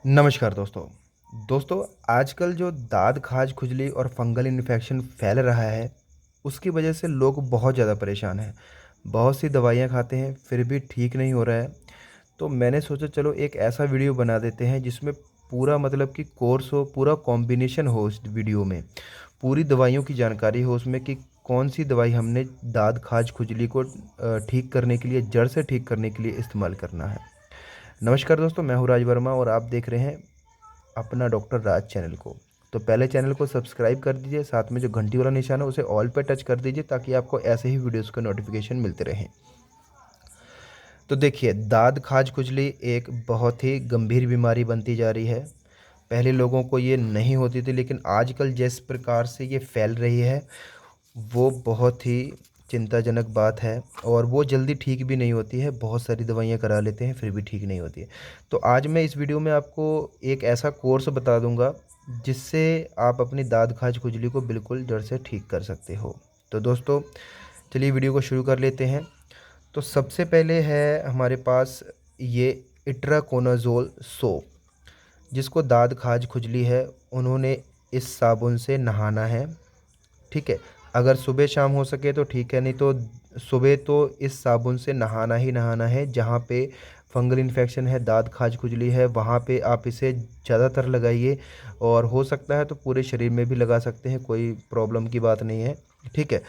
नमस्कार दोस्तों। आजकल जो दाद खाज खुजली और फंगल इन्फेक्शन फैल रहा है, उसकी वजह से लोग बहुत ज़्यादा परेशान हैं। बहुत सी दवाइयाँ खाते हैं फिर भी ठीक नहीं हो रहा है। तो मैंने सोचा चलो एक ऐसा वीडियो बना देते हैं जिसमें पूरा मतलब कि कोर्स हो, पूरा कॉम्बिनेशन हो उस वीडियो में। पूरी दवाइयों की जानकारी हो उसमें कि कौन सी दवाई हमने दाद खाज खुजली को ठीक करने के लिए, जड़ से ठीक करने के लिए इस्तेमाल करना है। नमस्कार दोस्तों, मैं हूँ राज वर्मा और आप देख रहे हैं अपना डॉक्टर राज चैनल को। तो पहले चैनल को सब्सक्राइब कर दीजिए, साथ में जो घंटी वाला निशान है उसे ऑल पे टच कर दीजिए ताकि आपको ऐसे ही वीडियोस के नोटिफिकेशन मिलते रहें। तो देखिए, दाद खाज खुजली एक बहुत ही गंभीर बीमारी बनती जा रही है। पहले लोगों को ये नहीं होती थी, लेकिन आजकल जिस प्रकार से ये फैल रही है वो बहुत ही चिंताजनक बात है। और वो जल्दी ठीक भी नहीं होती है, बहुत सारी दवाइयाँ करा लेते हैं फिर भी ठीक नहीं होती है। तो आज मैं इस वीडियो में आपको एक ऐसा कोर्स बता दूंगा जिससे आप अपनी दाद खाज खुजली को बिल्कुल जड़ से ठीक कर सकते हो। तो दोस्तों, चलिए वीडियो को शुरू कर लेते हैं। तो सबसे पहले है हमारे पास ये इट्राकोनाज़ोल सोप। जिसको दाद खाज खुजली है उन्होंने इस साबुन से नहाना है। ठीक है, अगर सुबह शाम हो सके तो ठीक है, नहीं तो सुबह तो इस साबुन से नहाना ही नहाना है। जहाँ पे फंगल इन्फेक्शन है, दाद खाज खुजली है, वहाँ पे आप इसे ज़्यादातर लगाइए। और हो सकता है तो पूरे शरीर में भी लगा सकते हैं, कोई प्रॉब्लम की बात नहीं है। ठीक है,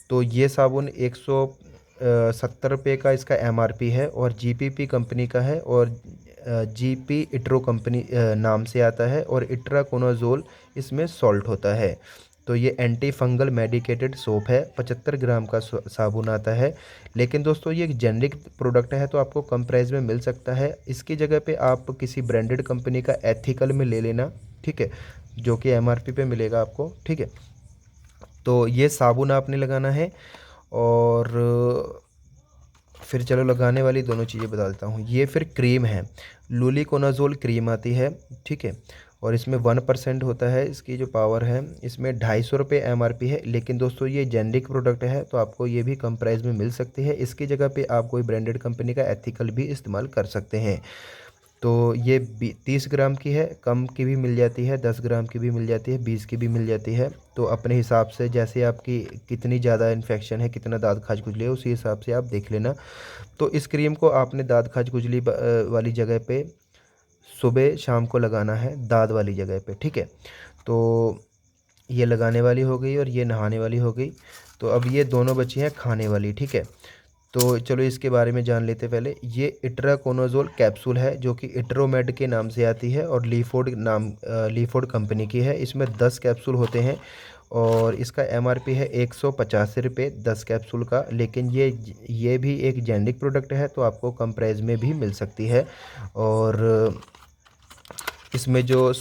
तो ये साबुन 170 रुपये का इसका एमआरपी है और जीपीपी कंपनी का है। और जीपी इट्रो कंपनी नाम से आता है और इट्राकोनाज़ोल इसमें सॉल्ट होता है। तो ये एंटी फंगल मेडिकेटेड सोप है, 75 ग्राम का साबुन आता है। लेकिन दोस्तों ये एक जेनरिक प्रोडक्ट है तो आपको कम प्राइस में मिल सकता है। इसकी जगह पे आप किसी ब्रांडेड कंपनी का एथिकल में ले लेना। ठीक है, जो कि एमआरपी पे मिलेगा आपको। ठीक है, तो ये साबुन आपने लगाना है। और फिर चलो लगाने वाली दोनों चीज़ें बता देता हूँ। ये फिर क्रीम है, लूलिकोनाजोल क्रीम आती है। ठीक है, और इसमें 1% होता है, इसकी जो पावर है। इसमें 250 रुपये एमआरपी है, लेकिन दोस्तों ये जेनरिक प्रोडक्ट है तो आपको ये भी कम प्राइस में मिल सकती है। इसकी जगह पे आप कोई ब्रांडेड कंपनी का एथिकल भी इस्तेमाल कर सकते हैं। तो ये 30 ग्राम की है, कम की भी मिल जाती है, 10 ग्राम की भी मिल जाती है, 20 की भी मिल जाती है। तो अपने हिसाब से जैसे आपकी कितनी ज़्यादा इन्फेक्शन है, कितना दाद खाज खुजली है, उसी हिसाब से आप देख लेना। तो इस क्रीम को आपने दाद खाज खुजली वाली जगह पे सुबह शाम को लगाना है, दाद वाली जगह पे। ठीक है, तो ये लगाने वाली हो गई और ये नहाने वाली हो गई। तो अब ये दोनों बची हैं खाने वाली। ठीक है, तो चलो इसके बारे में जान लेते पहले। ये इट्राकोनाज़ोल कैप्सूल है जो कि इट्रोमेड के नाम से आती है और लीफोर्ड कंपनी की है। इसमें 10 कैप्सूल होते हैं और इसका एमआरपी है 185 रुपये 10 कैप्सूल का। लेकिन ये भी एक जेनरिक प्रोडक्ट है तो आपको कम प्राइस में भी मिल सकती है। और इसमें जो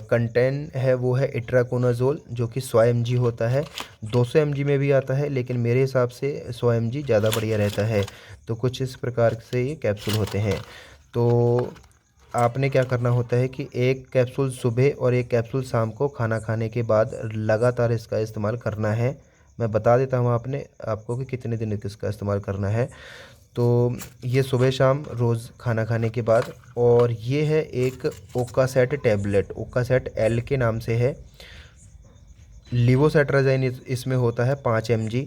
कंटेंट है वो है इट्राकोनाज़ोल जो कि 100 mg होता है। 200 mg में भी आता है, लेकिन मेरे हिसाब से 100 mg ज़्यादा बढ़िया रहता है। तो कुछ इस प्रकार से ये कैप्सूल होते हैं। तो आपने क्या करना होता है कि एक कैप्सूल सुबह और एक कैप्सूल शाम को खाना खाने के बाद लगातार इसका इस्तेमाल करना है। मैं बता देता हूँ आपको कि कितने दिन इसका इस्तेमाल करना है। तो ये सुबह शाम रोज़ खाना खाने के बाद। और ये है एक ओकासेट टैबलेट, ओकासेट एल के नाम से है। लिवोसेट्राजिन इसमें होता है 5 mg।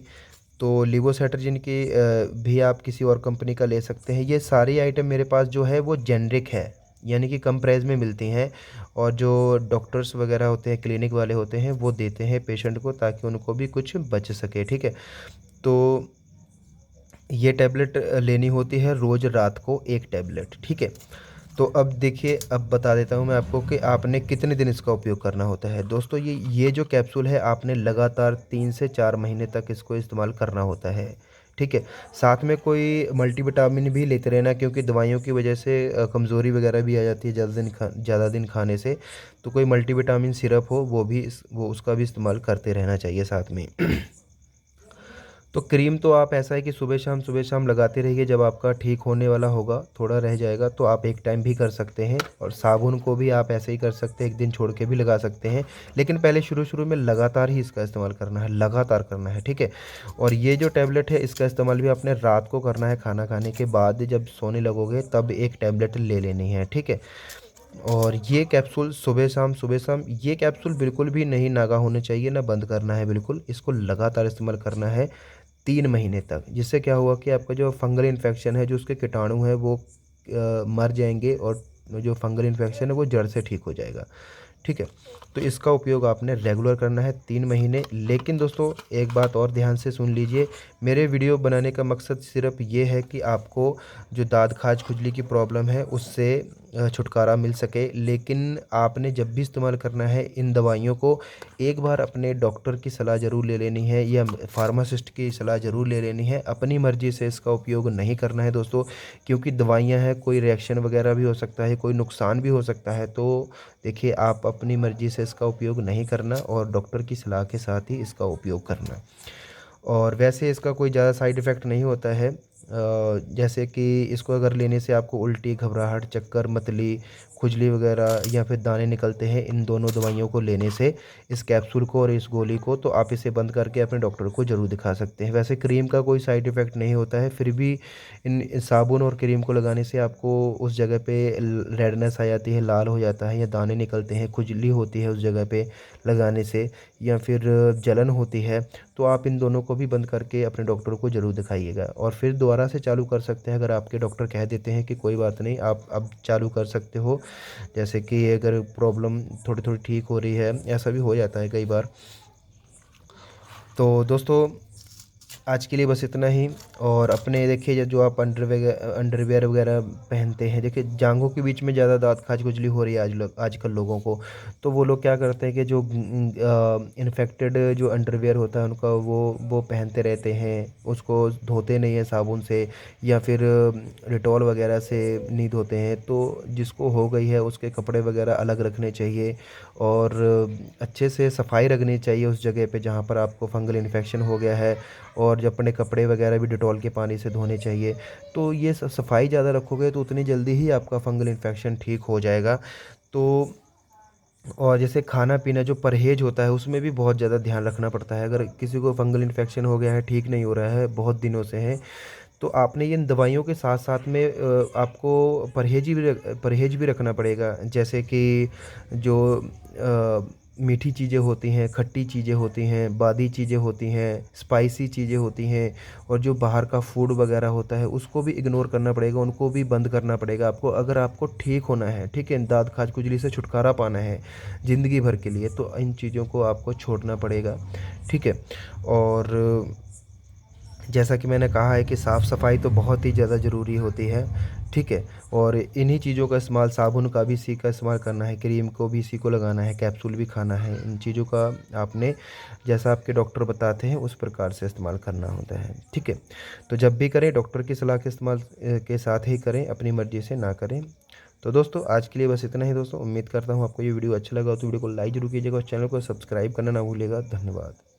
तो लिवोसेट्राजिन की भी आप किसी और कंपनी का ले सकते हैं। ये सारी आइटम मेरे पास जो है वो जेनरिक है, यानी कि कम प्राइस में मिलती हैं। और जो डॉक्टर्स वगैरह होते हैं, क्लिनिक वाले होते हैं, वो देते हैं पेशेंट को ताकि उनको भी कुछ बच सके। ठीक है, तो ये टैबलेट लेनी होती है रोज़ रात को एक टैबलेट। ठीक है, तो अब देखिए, अब बता देता हूँ मैं आपको कि आपने कितने दिन इसका उपयोग करना होता है। दोस्तों ये जो कैप्सूल है आपने लगातार 3 से 4 महीने तक इसको इस्तेमाल करना होता है। ठीक है, साथ में कोई मल्टीविटामिन भी लेते रहना, क्योंकि दवाइयों की वजह से कमज़ोरी वगैरह भी आ जाती है ज़्यादा दिन खाने से। तो कोई मल्टीविटामिन सिरप हो वो भी वो उसका भी इस्तेमाल करते रहना चाहिए साथ में। तो क्रीम तो आप ऐसा है कि सुबह शाम लगाते रहिए। जब आपका ठीक होने वाला होगा, थोड़ा रह जाएगा, तो आप एक टाइम भी कर सकते हैं। और साबुन को भी आप ऐसे ही कर सकते हैं, एक दिन छोड़ के भी लगा सकते हैं। लेकिन पहले शुरू शुरू में लगातार ही इसका इस्तेमाल करना है, लगातार करना है। ठीक है, और ये जो टैबलेट है इसका इस्तेमाल भी आपने रात को करना है, खाना खाने के बाद जब सोने लगोगे तब एक टैबलेट ले लेनी है। ठीक है, और ये कैप्सूल सुबह शाम ये कैप्सूल बिल्कुल भी नहीं नागा होने चाहिए, ना बंद करना है बिल्कुल। इसको लगातार इस्तेमाल करना है 3 महीने तक। जिससे क्या हुआ कि आपका जो फंगल इन्फेक्शन है, जो उसके कीटाणु हैं वो मर जाएँगे और जो फंगल इन्फेक्शन है वो जड़ से ठीक हो जाएगा। ठीक है? तो इसका उपयोग आपने रेगुलर करना है 3 महीने। लेकिन दोस्तों एक बात और ध्यान से सुन लीजिए, मेरे वीडियो बनाने का मकसद सिर्फ़ ये है कि आपको जो दाँत खाज खुजली की प्रॉब्लम है उससे छुटकारा मिल सके। लेकिन आपने जब भी इस्तेमाल करना है इन दवाइयों को, एक बार अपने डॉक्टर की सलाह ज़रूर ले लेनी है या फार्मासिस्ट की सलाह ज़रूर ले लेनी है। अपनी मर्ज़ी से इसका उपयोग नहीं करना है दोस्तों, क्योंकि दवाइयाँ हैं, कोई रिएक्शन वग़ैरह भी हो सकता है, कोई नुकसान भी हो सकता है। तो देखिए, आप अपनी मर्ज़ी से इसका उपयोग नहीं करना और डॉक्टर की सलाह के साथ ही इसका उपयोग करना। और वैसे इसका कोई ज़्यादा साइड इफ़ेक्ट नहीं होता है। जैसे कि इसको अगर लेने से आपको उल्टी, घबराहट, चक्कर, मतली, खुजली वगैरह या फिर दाने निकलते हैं इन दोनों दवाइयों को लेने से, इस कैप्सूल को और इस गोली को, तो आप इसे बंद करके अपने डॉक्टर को ज़रूर दिखा सकते हैं। वैसे क्रीम का कोई साइड इफ़ेक्ट नहीं होता है, फिर भी इन साबुन और क्रीम को लगाने से आपको उस जगह पे रेडनेस आ जाती है, लाल हो जाता है या दाने निकलते हैं, खुजली होती है उस जगह पे लगाने से या फिर जलन होती है। तो आप इन दोनों को भी बंद करके अपने डॉक्टर को ज़रूर दिखाइएगा और फिर दोबारा से चालू कर सकते हैं। अगर आपके डॉक्टर कह देते हैं कि कोई बात नहीं, आप अब चालू कर सकते हो, जैसे कि अगर प्रॉब्लम थोड़ी-थोड़ी ठीक हो रही है, ऐसा भी हो जाता है कई बार। तो दोस्तों आज के लिए बस इतना ही। और अपने देखिए जो आप अंडरवियर वगैरह पहनते हैं, देखिए जांघों के बीच में ज़्यादा दाँत खाज खुजली हो रही है आजकल लोगों को। तो वो लोग क्या करते हैं कि जो इन्फेक्टेड जो अंडरवियर होता है उनका वो पहनते रहते हैं, उसको धोते नहीं हैं साबुन से या फिर डेटॉल वगैरह से नहीं धोते हैं। तो जिसको हो गई है उसके कपड़े वगैरह अलग रखने चाहिए और अच्छे से सफाई रखनी चाहिए उस जगह पे जहाँ पर आपको फंगल इन्फेक्शन हो गया है। और जो अपने कपड़े वगैरह भी डेटॉल के पानी से धोने चाहिए। तो ये सफाई ज़्यादा रखोगे तो उतनी जल्दी ही आपका फंगल इन्फेक्शन ठीक हो जाएगा। तो और जैसे खाना-पीना जो परहेज़ होता है उसमें भी बहुत ज़्यादा ध्यान रखना पड़ता है। अगर किसी को फंगल इन्फेक्शन हो गया है, ठीक नहीं हो रहा है, बहुत दिनों से है, तो आपने इन दवाइयों के साथ-साथ में आपको परहेज़ भी रखना पड़ेगा। जैसे कि जो मीठी चीज़ें होती हैं, खट्टी चीज़ें होती हैं, बादी चीज़ें होती हैं, स्पाइसी चीज़ें होती हैं और जो बाहर का फूड वगैरह होता है उसको भी इग्नोर करना पड़ेगा, उनको भी बंद करना पड़ेगा आपको। अगर आपको ठीक होना है, ठीक है? दाँत खाज खुजली से छुटकारा पाना है ज़िंदगी भर के लिए, तो इन चीज़ों को आपको छोड़ना पड़ेगा, ठीक है? और जैसा कि मैंने कहा है कि साफ़-सफ़ाई तो बहुत ही ज़्यादा ज़रूरी होती है, ठीक है? और इन्हीं चीज़ों का इस्तेमाल, साबुन का भी इसी का इस्तेमाल करना है, क्रीम को भी इसी को लगाना है, कैप्सूल भी खाना है। इन चीज़ों का आपने जैसा आपके डॉक्टर बताते हैं उस प्रकार से इस्तेमाल करना होता है, ठीक है? तो जब भी करें डॉक्टर की सलाह के इस्तेमाल के साथ ही करें, अपनी मर्ज़ी से ना करें। तो दोस्तों आज के लिए बस इतना ही दोस्तों। उम्मीद करता हूँ आपको ये वीडियो अच्छा लगा हो तो वीडियो को लाइक ज़रूर कीजिएगा और चैनल को सब्सक्राइब करना ना भूलिएगा। धन्यवाद।